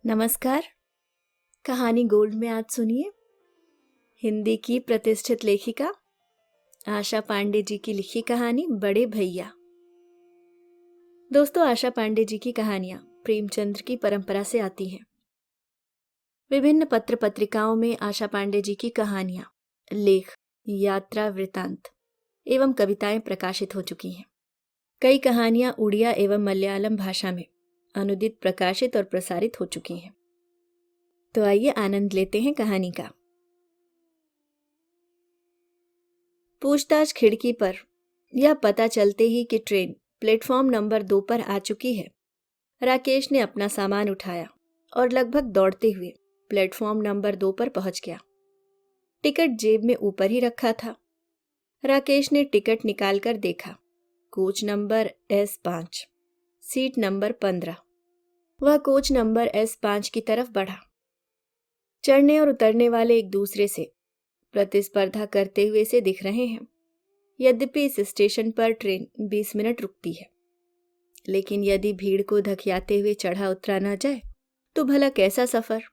नमस्कार। कहानी गोल्ड में आज सुनिए हिंदी की प्रतिष्ठित लेखिका आशा पांडे जी की लिखी कहानी बड़े भैया। दोस्तों, आशा पांडे जी की कहानियां प्रेमचंद्र की परंपरा से आती हैं। विभिन्न पत्र पत्रिकाओं में आशा पांडे जी की कहानियां, लेख, यात्रा वृतांत एवं कविताएं प्रकाशित हो चुकी हैं। कई कहानियां उड़िया एवं मलयालम भाषा में अनुदित प्रकाशित और प्रसारित हो चुकी हैं। तो आइए आनंद लेते हैं कहानी का। पूछताछ खिड़की पर यह पता चलते ही कि ट्रेन प्लेटफॉर्म नंबर 2 पर आ चुकी है, राकेश ने अपना सामान उठाया और लगभग दौड़ते हुए प्लेटफॉर्म नंबर 2 पर पहुंच गया। टिकट जेब में ऊपर ही रखा था। राकेश ने टिकट निकालकर देखा, coach number S5, seat number 15। वह कोच नंबर S5 की तरफ बढ़ा। चढ़ने और उतरने वाले एक दूसरे से प्रतिस्पर्धा करते हुए से दिख रहे हैं। यद्यपि इस स्टेशन पर ट्रेन 20 मिनट रुकती है, लेकिन यदि भीड़ को धकियाते हुए चढ़ा उतरा न जाए तो भला कैसा सफर।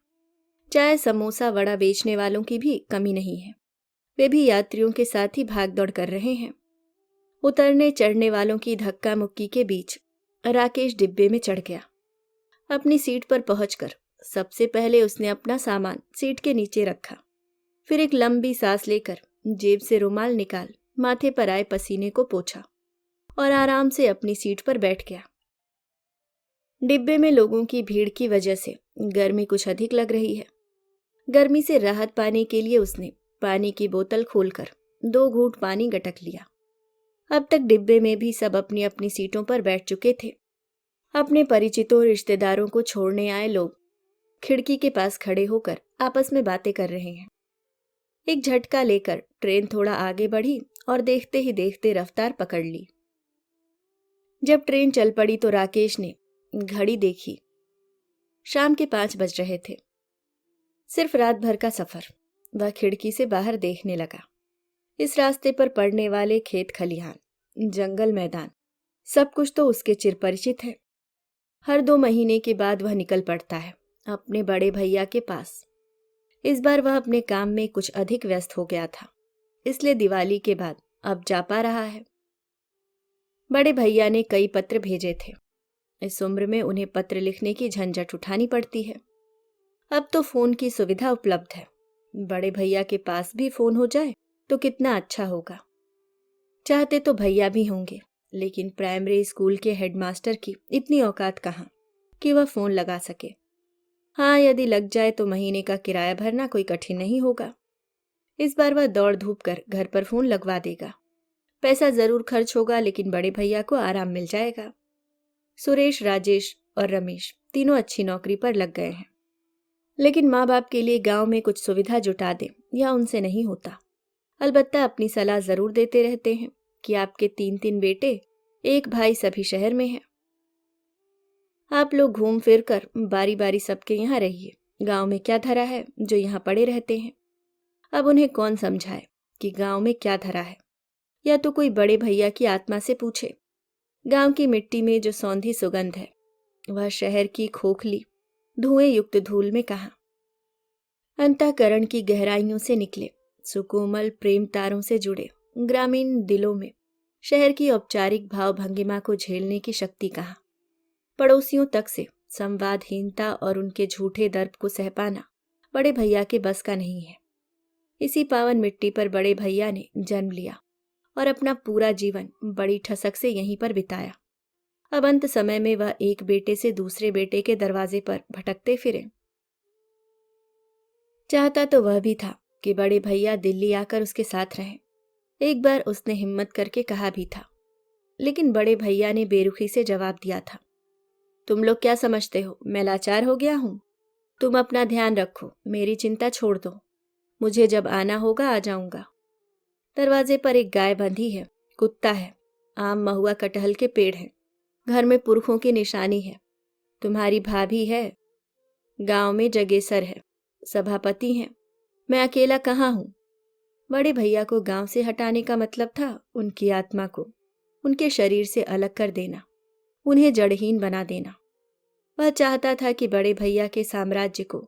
चाय समोसा वड़ा बेचने वालों की भी कमी नहीं है, वे भी यात्रियों के साथ ही भाग दौड़ कर रहे हैं। उतरने चढ़ने वालों की धक्का मुक्की के बीच राकेश डिब्बे में चढ़ गया। अपनी सीट पर पहुंचकर सबसे पहले उसने अपना सामान सीट के नीचे रखा। फिर एक लंबी सांस लेकर जेब से रुमाल निकाल माथे पर आए पसीने को पोंछा और आराम से अपनी सीट पर बैठ गया। डिब्बे में लोगों की भीड़ की वजह से गर्मी कुछ अधिक लग रही है। गर्मी से राहत पाने के लिए उसने पानी की बोतल खोलकर 2 घूंट पानी गटक लिया। अब तक डिब्बे में भी सब अपनी अपनी सीटों पर बैठ चुके थे। अपने परिचितों रिश्तेदारों को छोड़ने आए लोग खिड़की के पास खड़े होकर आपस में बातें कर रहे हैं। एक झटका लेकर ट्रेन थोड़ा आगे बढ़ी और देखते ही देखते रफ्तार पकड़ ली। जब ट्रेन चल पड़ी तो राकेश ने घड़ी देखी। शाम के 5 बज रहे थे। सिर्फ रात भर का सफर। वह खिड़की से बाहर देखने लगा। इस रास्ते पर पड़ने वाले खेत खलिहान, जंगल मैदान, सब कुछ तो उसके चिरपरिचित है। हर 2 महीने के बाद वह निकल पड़ता है अपने बड़े भैया के पास। इस बार वह अपने काम में कुछ अधिक व्यस्त हो गया था, इसलिए दिवाली के बाद अब जा पा रहा है। बड़े भैया ने कई पत्र भेजे थे। इस उम्र में उन्हें पत्र लिखने की झंझट उठानी पड़ती है। अब तो फोन की सुविधा उपलब्ध है। बड़े भैया के पास भी फोन हो जाए तो कितना अच्छा होगा। चाहते तो भैया भी होंगे, लेकिन प्राइमरी स्कूल के हेडमास्टर की इतनी औकात कहाँ कि वह फोन लगा सके। हाँ, यदि लग जाए तो महीने का किराया भरना कोई कठिन नहीं होगा। इस बार वह दौड़ धूप कर घर पर फोन लगवा देगा। पैसा जरूर खर्च होगा, लेकिन बड़े भैया को आराम मिल जाएगा। सुरेश, राजेश और रमेश तीनों अच्छी नौकरी पर लग गए हैं, लेकिन माँ बाप के लिए गांव में कुछ सुविधा जुटा दें यह उनसे नहीं होता। अलबत्ता अपनी सलाह जरूर देते रहते हैं कि आपके 3 बेटे, एक भाई सभी शहर में हैं। आप लोग घूम फिर कर बारी बारी सबके यहाँ रहिए। गांव में क्या धरा है जो यहाँ पड़े रहते हैं। अब उन्हें कौन समझाए कि गांव में क्या धरा है, या तो कोई बड़े भैया की आत्मा से पूछे। गांव की मिट्टी में जो सौंधी सुगंध है, वह शहर की खोखली धुएं युक्त धूल में कहाँ। अंतःकरण की गहराइयों से निकले सुकोमल प्रेम तारों से जुड़े ग्रामीण दिलों में शहर की औपचारिक भाव भंगिमा को झेलने की शक्ति कहाँ। पड़ोसियों तक से संवादहीनता और उनके झूठे दर्प को सह पाना बड़े भैया के बस का नहीं है। इसी पावन मिट्टी पर बड़े भैया ने जन्म लिया और अपना पूरा जीवन बड़ी ठसक से यहीं पर बिताया। अब अंत समय में वह एक बेटे से दूसरे बेटे के दरवाजे पर भटकते फिरे। चाहता तो वह भी था कि बड़े भैया दिल्ली आकर उसके साथ रहें। एक बार उसने हिम्मत करके कहा भी था, लेकिन बड़े भैया ने बेरुखी से जवाब दिया था, तुम लोग क्या समझते हो मैं लाचार हो गया हूं? तुम अपना ध्यान रखो, मेरी चिंता छोड़ दो। मुझे जब आना होगा आ जाऊंगा। दरवाजे पर एक गाय बंधी है, कुत्ता है, आम महुआ कटहल के पेड़ हैं। घर में पुरखों की निशानी है। तुम्हारी भाभी है, गांव में जगेसर है, सभापति हैं। मैं अकेला कहाँ हूं? बड़े भैया को गांव से हटाने का मतलब था उनकी आत्मा को उनके शरीर से अलग कर देना, उन्हें जड़हीन बना देना। वह चाहता था कि बड़े भैया के साम्राज्य को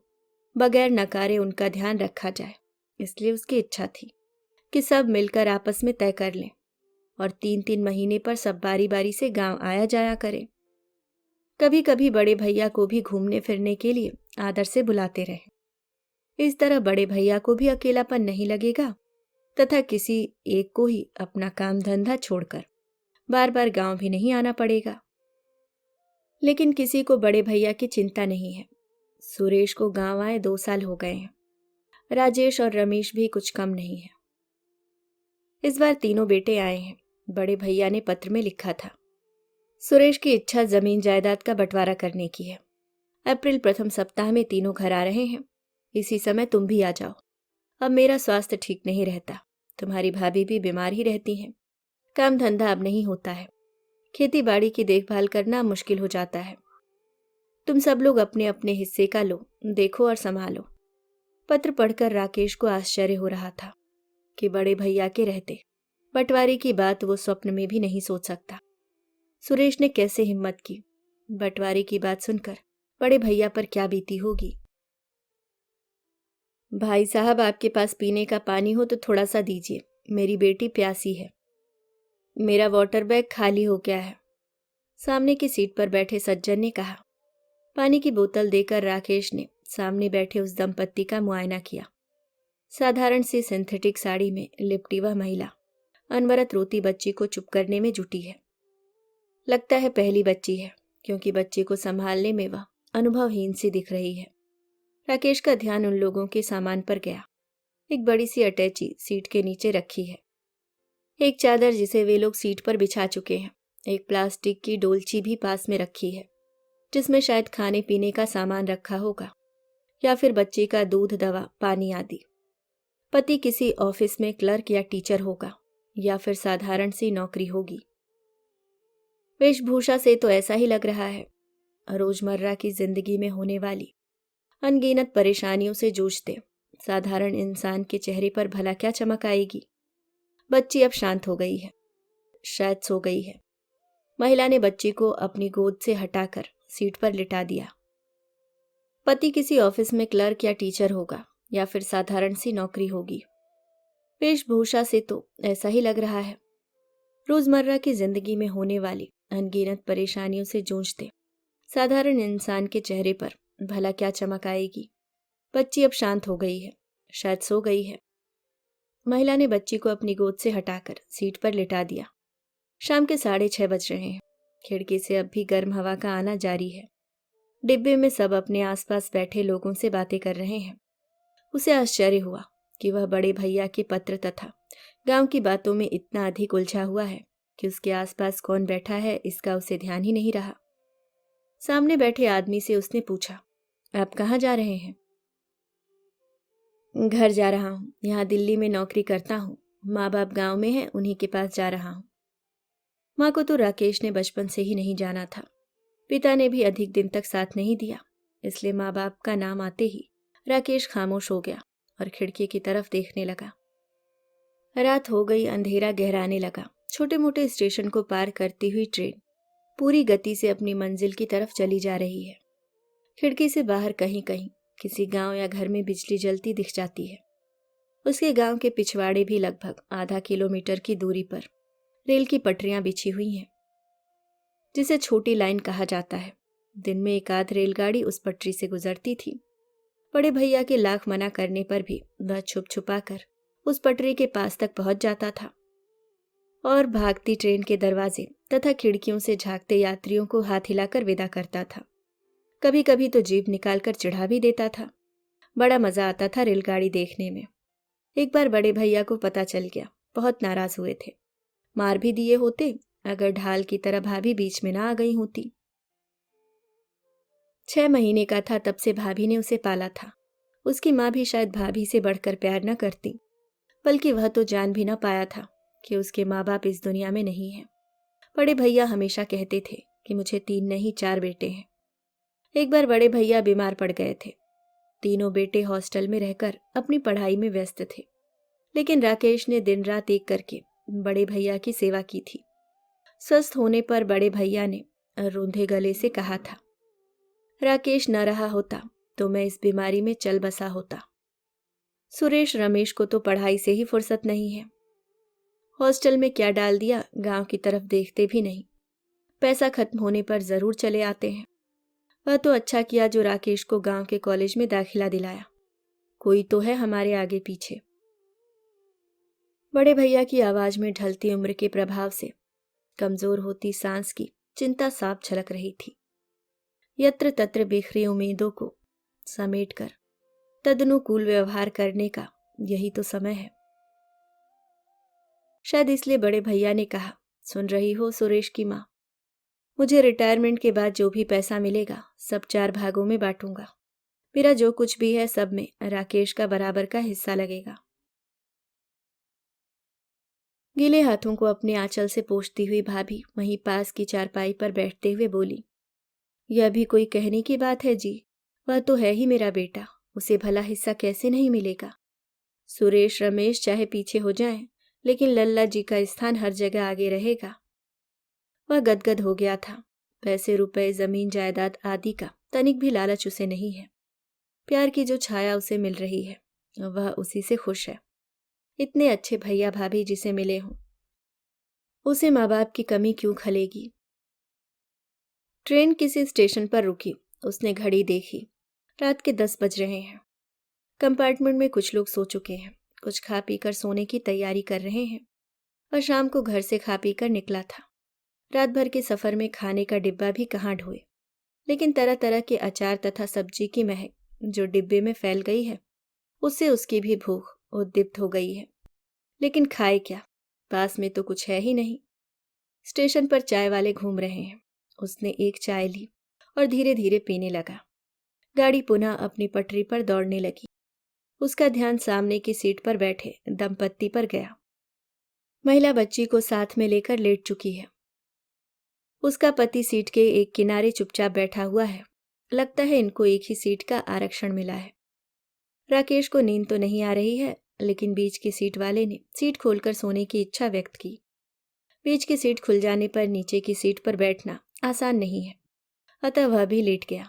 बगैर नकारे उनका ध्यान रखा जाए। इसलिए उसकी इच्छा थी कि सब मिलकर आपस में तय कर लें और 3-3 महीने पर सब बारी बारी से गांव आया जाया करें। कभी कभी बड़े भैया को भी घूमने फिरने के लिए आदर से बुलाते रहे। इस तरह बड़े भैया को भी अकेलापन नहीं लगेगा तथा किसी एक को ही अपना काम धंधा छोड़कर बार बार गांव भी नहीं आना पड़ेगा। लेकिन किसी को बड़े भैया की चिंता नहीं है। सुरेश को गांव आए 2 साल हो गए हैं। राजेश और रमेश भी कुछ कम नहीं है। इस बार तीनों बेटे आए हैं। बड़े भैया ने पत्र में लिखा था, सुरेश की इच्छा जमीन जायदाद का बंटवारा करने की है। अप्रैल प्रथम सप्ताह में तीनों घर आ रहे हैं। इसी समय तुम भी आ जाओ। अब मेरा स्वास्थ्य ठीक नहीं रहता। तुम्हारी भाभी भी बीमार ही रहती हैं। काम धंधा अब नहीं होता है। खेती बाड़ी की देखभाल करना मुश्किल हो जाता है। तुम सब लोग अपने अपने हिस्से का लो, देखो और संभालो। पत्र पढ़कर राकेश को आश्चर्य हो रहा था कि बड़े भैया के रहते बंटवारे की बात वो स्वप्न में भी नहीं सोच सकता। सुरेश ने कैसे हिम्मत की। बंटवारे की बात सुनकर बड़े भैया पर क्या बीती होगी। भाई साहब, आपके पास पीने का पानी हो तो थोड़ा सा दीजिए, मेरी बेटी प्यासी है। मेरा वाटर बैग खाली हो गया है, सामने की सीट पर बैठे सज्जन ने कहा। पानी की बोतल देकर राकेश ने सामने बैठे उस दंपत्ति का मुआयना किया। साधारण सी सिंथेटिक साड़ी में लिपटी वह महिला अनवरत रोती बच्ची को चुप करने में जुटी है। लगता है पहली बच्ची है, क्योंकि बच्ची को संभालने में वह अनुभवहीन सी दिख रही है। राकेश का ध्यान उन लोगों के सामान पर गया। एक बड़ी सी अटैची सीट के नीचे रखी है। एक चादर जिसे वे लोग सीट पर बिछा चुके हैं। एक प्लास्टिक की डोलची भी पास में रखी है, जिसमें शायद खाने पीने का सामान रखा होगा या फिर बच्चे का दूध, दवा, पानी आदि। पति किसी ऑफिस में क्लर्क या टीचर होगा या फिर साधारण सी नौकरी होगी। वेशभूषा से तो ऐसा ही लग रहा है। रोजमर्रा की जिंदगी में होने वाली अनगिनत परेशानियों से जूझते साधारण इंसान के चेहरे पर भला क्या चमक आएगी। बच्ची अब शांत हो गई है, शायद सो गई है। महिला ने बच्ची को अपनी गोद से हटाकर सीट पर लिटा दिया। पति किसी ऑफिस में क्लर्क या टीचर होगा या फिर साधारण सी नौकरी होगी। वेशभूषा से तो ऐसा ही लग रहा है। रोजमर्रा की जिंदगी में होने वाली अनगिनत परेशानियों से जूझते साधारण इंसान के चेहरे पर भला क्या चमक आएगी। बच्ची अब शांत हो गई है, शायद सो गई है। महिला ने बच्ची को अपनी गोद से हटाकर सीट पर लिटा दिया। शाम के 6:30 बज रहे हैं। खिड़की से अब भी गर्म हवा का आना जारी है। डिब्बे में सब अपने आसपास बैठे लोगों से बातें कर रहे हैं। उसे आश्चर्य हुआ कि वह बड़े भैया के पत्र तथा गांव की बातों में इतना अधिक उलझा हुआ है कि उसके आसपास कौन बैठा है इसका उसे ध्यान ही नहीं रहा। सामने बैठे आदमी से उसने पूछा, आप कहाँ जा रहे हैं? घर जा रहा हूँ, यहाँ दिल्ली में नौकरी करता हूँ। माँ बाप गांव में हैं, उन्हीं के पास जा रहा हूँ। माँ को तो राकेश ने बचपन से ही नहीं जाना था। पिता ने भी अधिक दिन तक साथ नहीं दिया, इसलिए माँ बाप का नाम आते ही राकेश खामोश हो गया और खिड़की की तरफ देखने लगा। रात हो गई, अंधेरा गहराने लगा। छोटे मोटे स्टेशन को पार करती हुई ट्रेन पूरी गति से अपनी मंजिल की तरफ चली जा रही है। खिड़की से बाहर कहीं कहीं किसी गांव या घर में बिजली जलती दिख जाती है। उसके गांव के पिछवाड़े भी लगभग आधा किलोमीटर की दूरी पर रेल की पटरियां बिछी हुई हैं, जिसे छोटी लाइन कहा जाता है। दिन में एक आध रेलगाड़ी उस पटरी से गुजरती थी। बड़े भैया के लाख मना करने पर भी वह छुप छुपा कर उस पटरी के पास तक पहुंच जाता था और भागती ट्रेन के दरवाजे तथा खिड़कियों से झांकते यात्रियों को हाथ हिलाकर विदा करता था। कभी कभी तो जीभ निकालकर चिढ़ा भी देता था। बड़ा मजा आता था रेलगाड़ी देखने में। एक बार बड़े भैया को पता चल गया, बहुत नाराज हुए थे। मार भी दिए होते अगर ढाल की तरह भाभी बीच में ना आ गई होती। 6 महीने का था तब से भाभी ने उसे पाला था। उसकी माँ भी शायद भाभी से बढ़कर प्यार न करती, बल्कि वह तो जान भी न पाया था कि उसके माँ बाप इस दुनिया में नहीं हैं। बड़े भैया हमेशा कहते थे कि मुझे 3 नहीं 4 बेटे हैं। एक बार बड़े भैया बीमार पड़ गए थे। तीनों बेटे हॉस्टल में रहकर अपनी पढ़ाई में व्यस्त थे, लेकिन राकेश ने दिन रात एक करके बड़े भैया की सेवा की थी। स्वस्थ होने पर बड़े भैया ने रूंधे गले से कहा था, राकेश न रहा होता तो मैं इस बीमारी में चल बसा होता। सुरेश रमेश को तो पढ़ाई से ही फुर्सत नहीं है। हॉस्टल में क्या डाल दिया, गांव की तरफ देखते भी नहीं। पैसा खत्म होने पर जरूर चले आते हैं। वह तो अच्छा किया जो राकेश को गांव के कॉलेज में दाखिला दिलाया। कोई तो है हमारे आगे पीछे। बड़े भैया की आवाज में ढलती उम्र के प्रभाव से कमजोर होती सांस की चिंता साफ झलक रही थी। यत्र तत्र बिखरी उम्मीदों को समेटकर तदनुकूल व्यवहार करने का यही तो समय है। शायद इसलिए बड़े भैया ने कहा, सुन रही हो सुरेश की माँ, मुझे रिटायरमेंट के बाद जो भी पैसा मिलेगा सब 4 भागों में बांटूंगा। मेरा जो कुछ भी है सब में राकेश का बराबर का हिस्सा लगेगा। गीले हाथों को अपने आंचल से पोंछती हुई भाभी वहीं पास की चारपाई पर बैठते हुए बोली, यह भी कोई कहने की बात है जी। वह तो है ही मेरा बेटा, उसे भला हिस्सा कैसे नहीं मिलेगा। सुरेश रमेश चाहे पीछे हो जाएं, लेकिन लल्ला जी का स्थान हर जगह आगे रहेगा। वह गदगद हो गया था। पैसे रुपए जमीन जायदाद आदि का तनिक भी लालच उसे नहीं है। प्यार की जो छाया उसे मिल रही है वह उसी से खुश है। इतने अच्छे भैया भाभी जिसे मिले हों, उसे माँ बाप की कमी क्यों खलेगी। ट्रेन किसी स्टेशन पर रुकी। उसने घड़ी देखी। रात के 10 बज रहे हैं। कंपार्टमेंट में कुछ लोग सो चुके हैं, कुछ खा पी कर सोने की तैयारी कर रहे हैं। वह शाम को घर से खा पी कर निकला था। रात भर के सफर में खाने का डिब्बा भी कहाँ ढोए, लेकिन तरह तरह के अचार तथा सब्जी की महक जो डिब्बे में फैल गई है, उससे उसकी भी भूख उद्दीप्त हो गई है। लेकिन खाए क्या, पास में तो कुछ है ही नहीं। स्टेशन पर चाय वाले घूम रहे हैं। उसने एक चाय ली और धीरे धीरे पीने लगा। गाड़ी पुनः अपनी पटरी पर दौड़ने लगी। उसका ध्यान सामने की सीट पर बैठे दंपत्ति पर गया। महिला बच्ची को साथ में लेकर लेट चुकी है। उसका पति सीट के एक किनारे चुपचाप बैठा हुआ है। लगता है इनको एक ही सीट का आरक्षण मिला है। राकेश को नींद तो नहीं आ रही है, लेकिन बीच की सीट वाले ने सीट खोलकर सोने की इच्छा व्यक्त की। बीच की सीट खुल जाने पर नीचे की सीट पर बैठना आसान नहीं है, अतः वह भी लेट गया।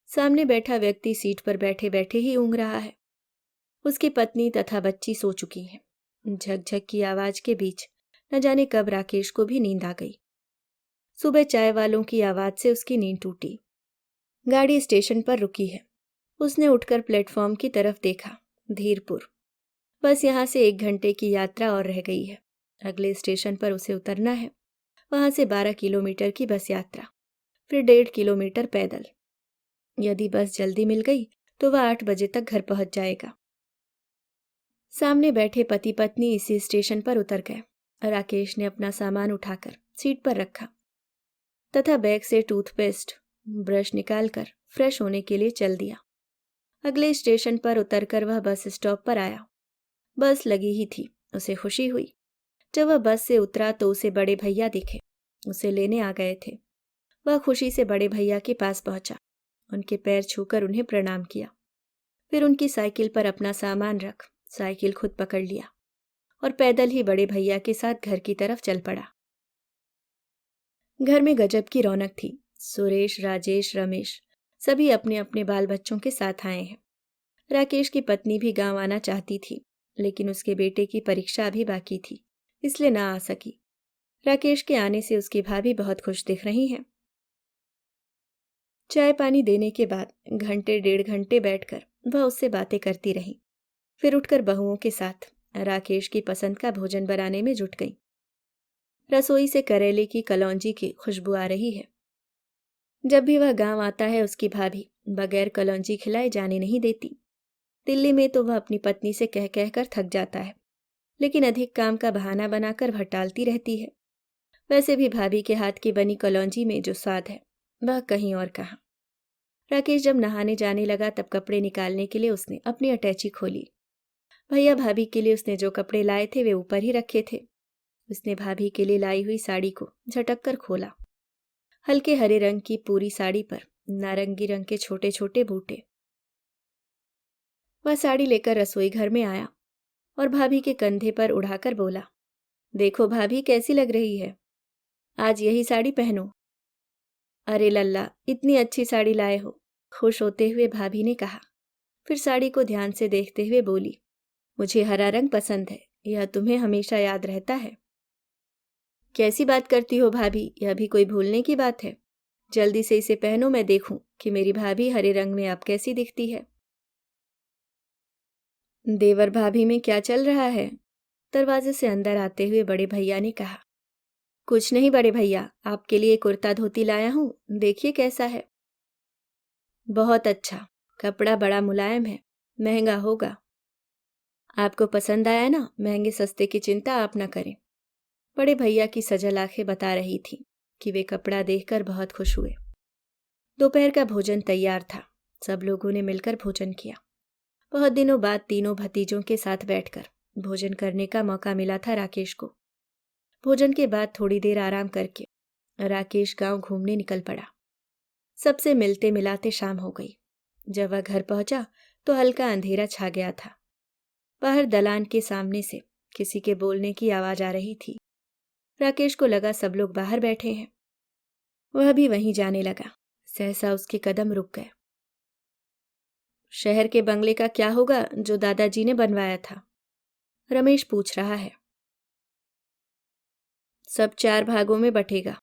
सामने बैठा व्यक्ति सीट पर बैठे बैठे ही ऊँघ रहा है। उसकी पत्नी तथा बच्ची सो चुकी हैं। झकझक की आवाज के बीच न जाने कब राकेश को भी नींद आ गई। सुबह चाय वालों की आवाज से उसकी नींद टूटी। गाड़ी स्टेशन पर रुकी है। उसने उठकर प्लेटफॉर्म की तरफ देखा। धीरपुर। बस यहाँ से 1 घंटे की यात्रा और रह गई है। अगले स्टेशन पर उसे उतरना है। वहां से 12 किलोमीटर की बस यात्रा, फिर 1.5 किलोमीटर पैदल। यदि बस जल्दी मिल गई तो वह 8 बजे तक घर पहुंच जाएगा। सामने बैठे पति पत्नी इसी स्टेशन पर उतर गए। राकेश ने अपना सामान उठाकर सीट पर रखा तथा बैग से टूथपेस्ट ब्रश निकालकर फ्रेश होने के लिए चल दिया। अगले स्टेशन पर उतरकर वह बस स्टॉप पर आया। बस लगी ही थी। उसे खुशी हुई। जब वह बस से उतरा तो उसे बड़े भैया दिखे। उसे लेने आ गए थे। वह खुशी से बड़े भैया के पास पहुंचा। उनके पैर छूकर उन्हें प्रणाम किया। फिर उनकी साइकिल पर अपना सामान रख साइकिल खुद पकड़ लिया और पैदल ही बड़े भैया के साथ घर की तरफ चल पड़ा। घर में गजब की रौनक थी। सुरेश, राजेश, रमेश सभी अपने अपने बाल बच्चों के साथ आए हैं। राकेश की पत्नी भी गांव आना चाहती थी, लेकिन उसके बेटे की परीक्षा अभी बाकी थी, इसलिए ना आ सकी। राकेश के आने से उसकी भाभी बहुत खुश दिख रही हैं। चाय पानी देने के बाद घंटे 1.5 घंटे बैठकर वह उससे बातें करती रही। फिर उठकर बहुओं के साथ राकेश की पसंद का भोजन बनाने में जुट गई। रसोई से करेले की कलौंजी की खुशबू आ रही है। जब भी वह गांव आता है उसकी भाभी बगैर कलौंजी खिलाए जाने नहीं देती। दिल्ली में तो वह अपनी पत्नी से कह कह कर थक जाता है, लेकिन अधिक काम का बहाना बनाकर वह टालती रहती है। वैसे भी भाभी के हाथ की बनी कलौंजी में जो स्वाद है वह कहीं और कहाँ। राकेश जब नहाने जाने लगा तब कपड़े निकालने के लिए उसने अपनी अटैची खोली। भैया भाभी के लिए उसने जो कपड़े लाए थे वे ऊपर ही रखे थे। उसने भाभी के लिए लाई हुई साड़ी को झटक कर खोला। हल्के हरे रंग की पूरी साड़ी पर नारंगी रंग के छोटे छोटे बूटे। वह साड़ी लेकर रसोई घर में आया और भाभी के कंधे पर उड़ाकर बोला, देखो भाभी कैसी लग रही है, आज यही साड़ी पहनो। अरे लल्ला, इतनी अच्छी साड़ी लाए हो, खुश होते हुए भाभी ने कहा। फिर साड़ी को ध्यान से देखते हुए बोली, मुझे हरा रंग पसंद है, यह तुम्हें हमेशा याद रहता है। कैसी बात करती हो भाभी, यह भी कोई भूलने की बात है। जल्दी से इसे पहनो, मैं देखूं कि मेरी भाभी हरे रंग में अब कैसी दिखती है। देवर भाभी में क्या चल रहा है? दरवाजे से अंदर आते हुए बड़े भैया ने कहा। कुछ नहीं बड़े भैया, आपके लिए कुर्ता धोती लाया हूं, देखिए कैसा है। बहुत अच्छा, कपड़ा बड़ा मुलायम है, महंगा होगा। आपको पसंद आया ना, महंगे सस्ते की चिंता आप न करें। बड़े भैया की सजल आंखें बता रही थी कि वे कपड़ा देखकर बहुत खुश हुए। दोपहर का भोजन तैयार था। सब लोगों ने मिलकर भोजन किया। बहुत दिनों बाद तीनों भतीजों के साथ बैठकर भोजन करने का मौका मिला था राकेश को। भोजन के बाद थोड़ी देर आराम करके राकेश गांव घूमने निकल पड़ा। सबसे मिलते मिलाते शाम हो गई। जब वह घर पहुंचा तो हल्का अंधेरा छा गया था। बाहर दलान के सामने से किसी के बोलने की आवाज आ रही थी। राकेश को लगा सब लोग बाहर बैठे हैं। वह भी वहीं जाने लगा। सहसा उसके कदम रुक गए। शहर के बंगले का क्या होगा जो दादाजी ने बनवाया था? रमेश पूछ रहा है। सब 4 भागों में बटेगा,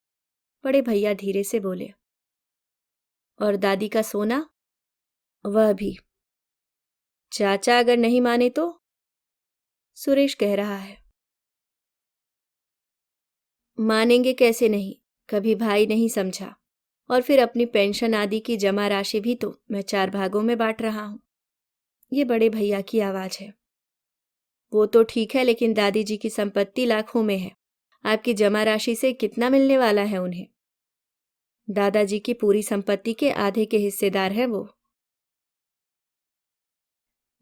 बड़े भैया धीरे से बोले। और दादी का सोना? वह भी। चाचा अगर नहीं माने तो? सुरेश कह रहा है। मानेंगे कैसे नहीं, कभी भाई नहीं समझा। और फिर अपनी पेंशन आदि की जमा राशि भी तो मैं 4 भागों में बांट रहा हूं। ये बड़े भैया की आवाज है। वो तो ठीक है, लेकिन दादी जी की संपत्ति लाखों में है। आपकी जमा राशि से कितना मिलने वाला है उन्हें? दादाजी की पूरी संपत्ति के आधे के हिस्सेदार है वो।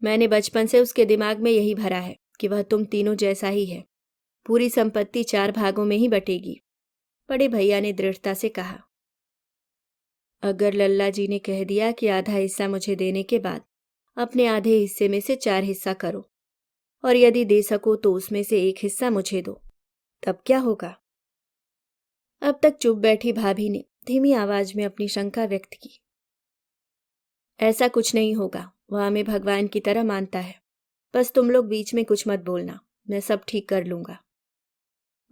मैंने बचपन से उसके दिमाग में यही भरा है कि वह तुम तीनों जैसा ही है। पूरी संपत्ति 4 भागों में ही बटेगी, बड़े भैया ने दृढ़ता से कहा। अगर लल्ला जी ने कह दिया कि आधा हिस्सा मुझे देने के बाद अपने आधे हिस्से में से 4 हिस्सा करो, और यदि दे सको तो उसमें से 1 हिस्सा मुझे दो, तब क्या होगा? अब तक चुप बैठी भाभी ने धीमी आवाज में अपनी शंका व्यक्त की। ऐसा कुछ नहीं होगा, वह हमें भगवान की तरह मानता है। बस तुम लोग बीच में कुछ मत बोलना, मैं सब ठीक कर लूंगा।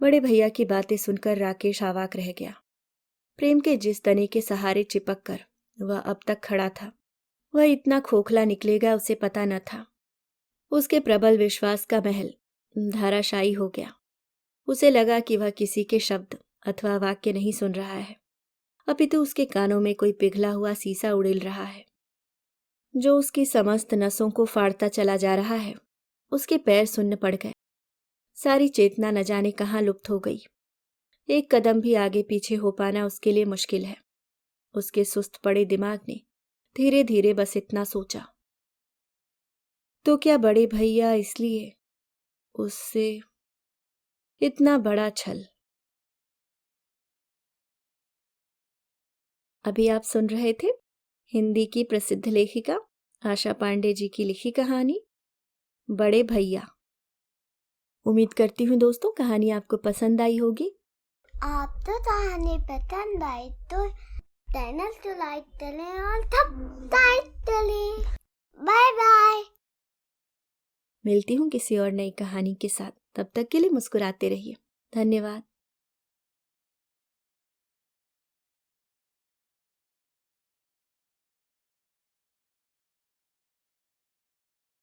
बड़े भैया की बातें सुनकर राकेश अवाक रह गया। प्रेम के जिस तने के सहारे चिपक कर वह अब तक खड़ा था, वह इतना खोखला निकलेगा उसे पता न था। उसके प्रबल विश्वास का महल धाराशायी हो गया। उसे लगा कि वह किसी के शब्द अथवा वाक्य नहीं सुन रहा है, अपितु उसके कानों में कोई पिघला हुआ शीशा उड़ेल रहा है, जो उसकी समस्त नसों को फाड़ता चला जा रहा है। उसके पैर सुन्न पड़ गए। सारी चेतना न जाने कहाँ लुप्त हो गई। एक कदम भी आगे पीछे हो पाना उसके लिए मुश्किल है। उसके सुस्त पड़े दिमाग ने धीरे धीरे बस इतना सोचा, तो क्या बड़े भैया इसलिए उससे इतना बड़ा छल? अभी आप सुन रहे थे हिंदी की प्रसिद्ध लेखिका आशा पांडे जी की लिखी कहानी बड़े भैया। उम्मीद करती हूँ दोस्तों कहानी आपको पसंद आई होगी। आपको कहानी पसंद आई तो चैनल को लाइक करें और सब्सक्राइब करें। Bye bye. मिलती हूँ किसी और नई कहानी के साथ, तब तक के लिए मुस्कुराते रहिए। धन्यवाद।